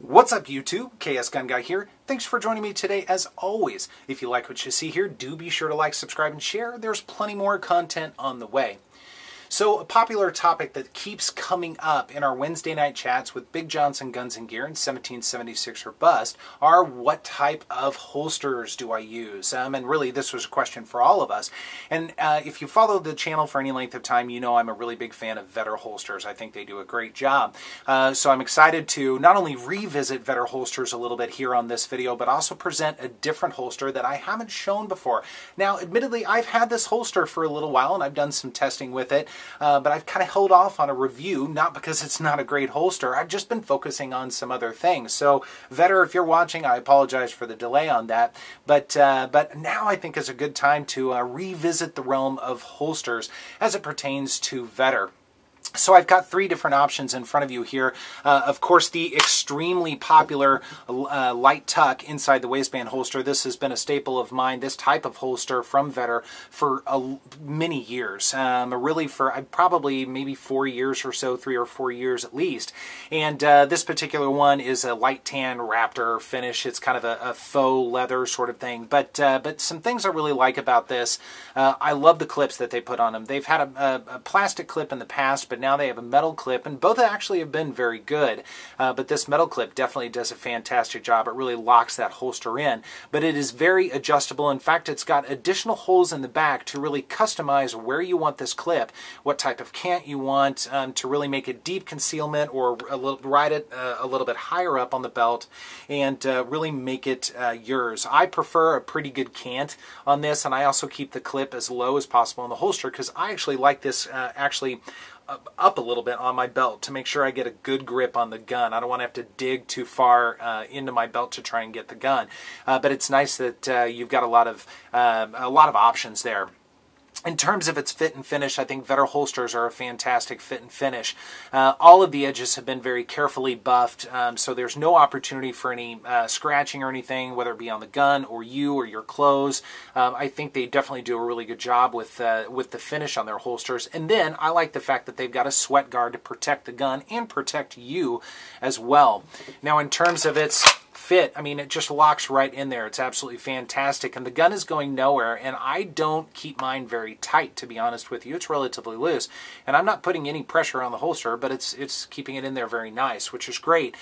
What's up YouTube? KS Gun Guy here. Thanks for joining me today as always. If you like what you see here, do be sure to like, subscribe, and share. There's plenty more content on the way. So a popular topic that keeps coming up in our Wednesday night chats with Big Johnson Guns and Gear in 1776 or bust are what type of holsters do I use? And really this was a question for all of us. And if you follow the channel for any length of time, you know I'm a really big fan of Vedder holsters. I think they do a great job. So I'm excited to not only revisit Vedder holsters a little bit here on this video, but also present a different holster that I haven't shown before. Now, admittedly, I've had this holster for a little while and I've done some testing with it. But I've kind of held off on a review, not because it's not a great holster. I've just been focusing on some other things. So, Vedder, if you're watching, I apologize for the delay on that. But now I think is a good time to revisit the realm of holsters as it pertains to Vedder. So I've got three different options in front of you here. Of course, the extremely popular light tuck inside the waistband holster. This has been a staple of mine, this type of holster from Vedder for many years. Really for probably maybe 4 years or so, 3 or 4 years at least. And this particular one is a light tan Raptor finish. It's kind of a faux leather sort of thing. But some things I really like about this, I love the clips that they put on them. They've had a plastic clip in the past, but now they have a metal clip, and both actually have been very good. But this metal clip definitely does a fantastic job. It really locks that holster in, but it is very adjustable. In fact, it's got additional holes in the back to really customize where you want this clip, what type of cant you want, to really make it deep concealment or ride it a little bit higher up on the belt and really make it yours. I prefer a pretty good cant on this, and I also keep the clip as low as possible in the holster because I actually like this up a little bit on my belt to make sure I get a good grip on the gun. I don't want to have to dig too far into my belt to try and get the gun. But it's nice that you've got a lot of options there. In terms of its fit and finish, I think Vedder holsters are a fantastic fit and finish. All of the edges have been very carefully buffed, so there's no opportunity for any scratching or anything, whether it be on the gun or you or your clothes. I think they definitely do a really good job with the finish on their holsters. And then I like the fact that they've got a sweat guard to protect the gun and protect you as well. Now, in terms of its fit, I mean, it just locks right in there. It's absolutely fantastic, and the gun is going nowhere, and I don't keep mine very tight, to be honest with you. It's relatively loose, and I'm not putting any pressure on the holster, but it's keeping it in there very nice, which is great.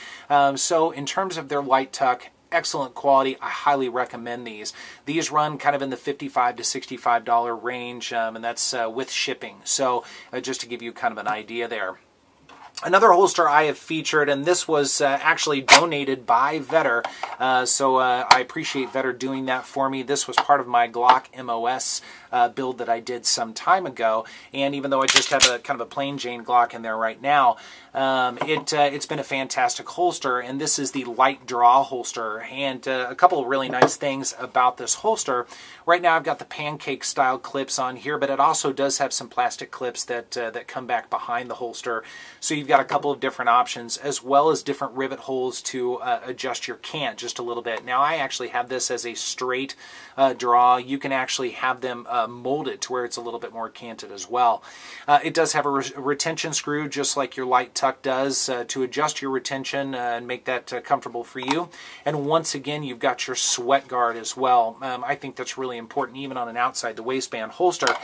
So in terms of their light tuck, excellent quality. I highly recommend these. These run kind of in the $55 to $65 range, and that's with shipping. So just to give you kind of an idea there. Another holster I have featured, and this was actually donated by Vedder, so I appreciate Vedder doing that for me. This was part of my Glock MOS build that I did some time ago, and even though I just have a kind of a plain Jane Glock in there right now, it's been a fantastic holster, and this is the light draw holster. And a couple of really nice things about this holster. Right now I've got the pancake style clips on here, but it also does have some plastic clips that come back behind the holster. So you've got a couple of different options, as well as different rivet holes to adjust your cant just a little bit. Now I actually have this as a straight draw. You can actually have them molded to where it's a little bit more canted as well. It does have a retention screw, just like your light tuck does, to adjust your retention and make that comfortable for you. And once again, you've got your sweat guard as well. I think that's really important, even on an outside the waistband holster.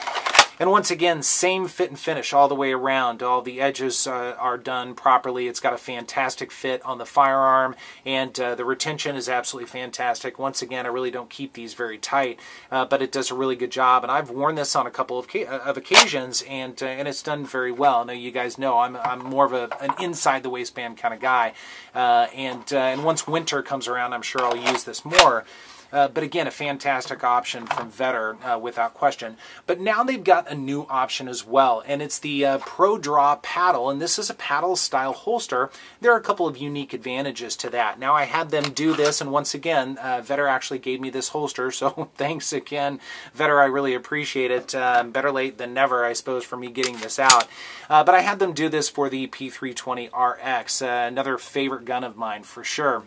And once again, same fit and finish all the way around. All the edges are done properly. It's got a fantastic fit on the firearm, and the retention is absolutely fantastic. Once again, I really don't keep these very tight, but it does a really good job. And I've worn this on a couple of occasions, and it's done very well. Now, you guys know I'm more of an inside the waistband kind of guy, and once winter comes around, I'm sure I'll use this more. But again, a fantastic option from Vedder, without question. But now they've got a new option as well, and it's the ProDraw paddle, and this is a paddle-style holster. There are a couple of unique advantages to that. Now, I had them do this, and once again, Vedder actually gave me this holster, so thanks again, Vedder. I really appreciate it. Better late than never, I suppose, for me getting this out. But I had them do this for the P320 RX, another favorite gun of mine for sure.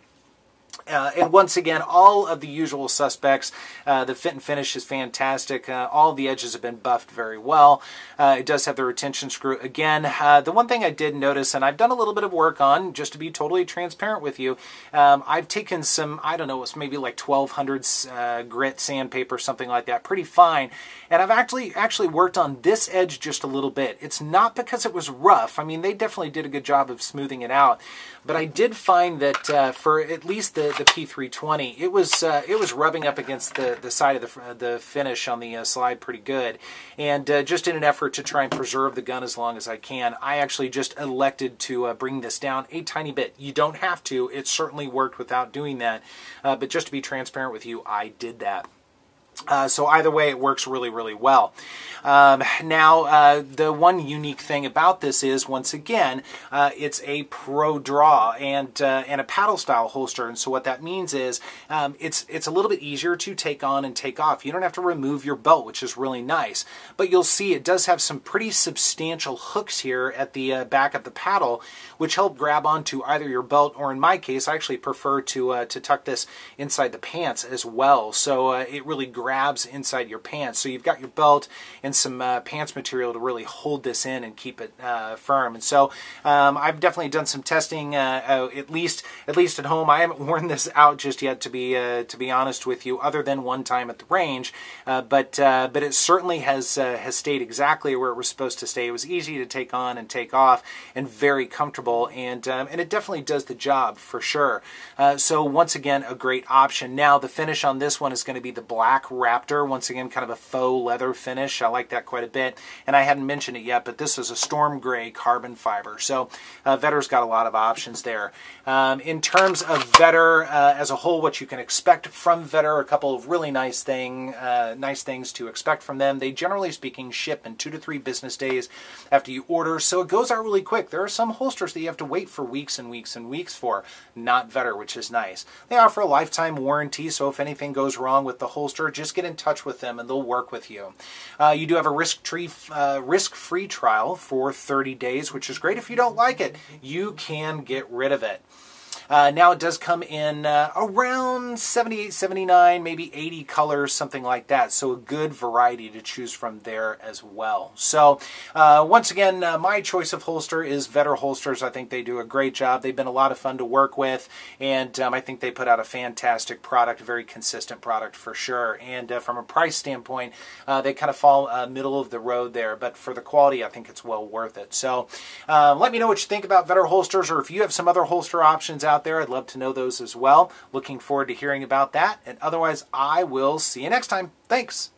And once again, all of the usual suspects. The fit and finish is fantastic. All of the edges have been buffed very well. It does have the retention screw. Again, the one thing I did notice, and I've done a little bit of work on, just to be totally transparent with you, I've taken some, I don't know, it's maybe like 1200 grit sandpaper, something like that, pretty fine. And I've actually worked on this edge just a little bit. It's not because it was rough. I mean, they definitely did a good job of smoothing it out. But I did find that for at least the P320, it was rubbing up against the side of the finish on the slide pretty good. And just in an effort to try and preserve the gun as long as I can, I actually just elected to bring this down a tiny bit. You don't have to. It certainly worked without doing that. But just to be transparent with you, I did that. So either way, it works really, really well. Now, the one unique thing about this is, once again, it's a ProDraw and a paddle style holster. And so what that means is it's a little bit easier to take on and take off. You don't have to remove your belt, which is really nice. But you'll see it does have some pretty substantial hooks here at the back of the paddle, which help grab onto either your belt, or in my case, I actually prefer to tuck this inside the pants as well. So it really grabs inside your pants. So you've got your belt and some pants material to really hold this in and keep it firm. And so I've definitely done some testing, at least at home. I haven't worn this out just yet, to be honest with you, other than one time at the range. But it certainly has stayed exactly where it was supposed to stay. It was easy to take on and take off, and very comfortable. And it definitely does the job for sure. So once again, a great option. Now the finish on this one is going to be the black Raptor. Once again, kind of a faux leather finish. I like that quite a bit. And I hadn't mentioned it yet, but this is a storm gray carbon fiber. So Vedder's got a lot of options there. In terms of Vedder as a whole, what you can expect from Vedder, a couple of really nice things to expect from them. They, generally speaking, ship in 2 to 3 business days after you order, so it goes out really quick. There are some holsters that you have to wait for weeks and weeks and weeks for. Not Vedder, which is nice. They offer a lifetime warranty, so if anything goes wrong with the holster, just get in touch with them and they'll work with you. You do have a risk-free trial for 30 days, which is great. If you don't like it, you can get rid of it. Now it does come in around 78, 79, maybe 80 colors, something like that. So a good variety to choose from there as well. So once again, my choice of holster is Vedder holsters. I think they do a great job. They've been a lot of fun to work with, and I think they put out a fantastic product, a very consistent product for sure. And from a price standpoint, they kind of fall middle of the road there, but for the quality, I think it's well worth it. So let me know what you think about Vedder holsters, or if you have some other holster options out there, I'd love to know those as well. Looking forward to hearing about that. And otherwise, I will see you next time. Thanks.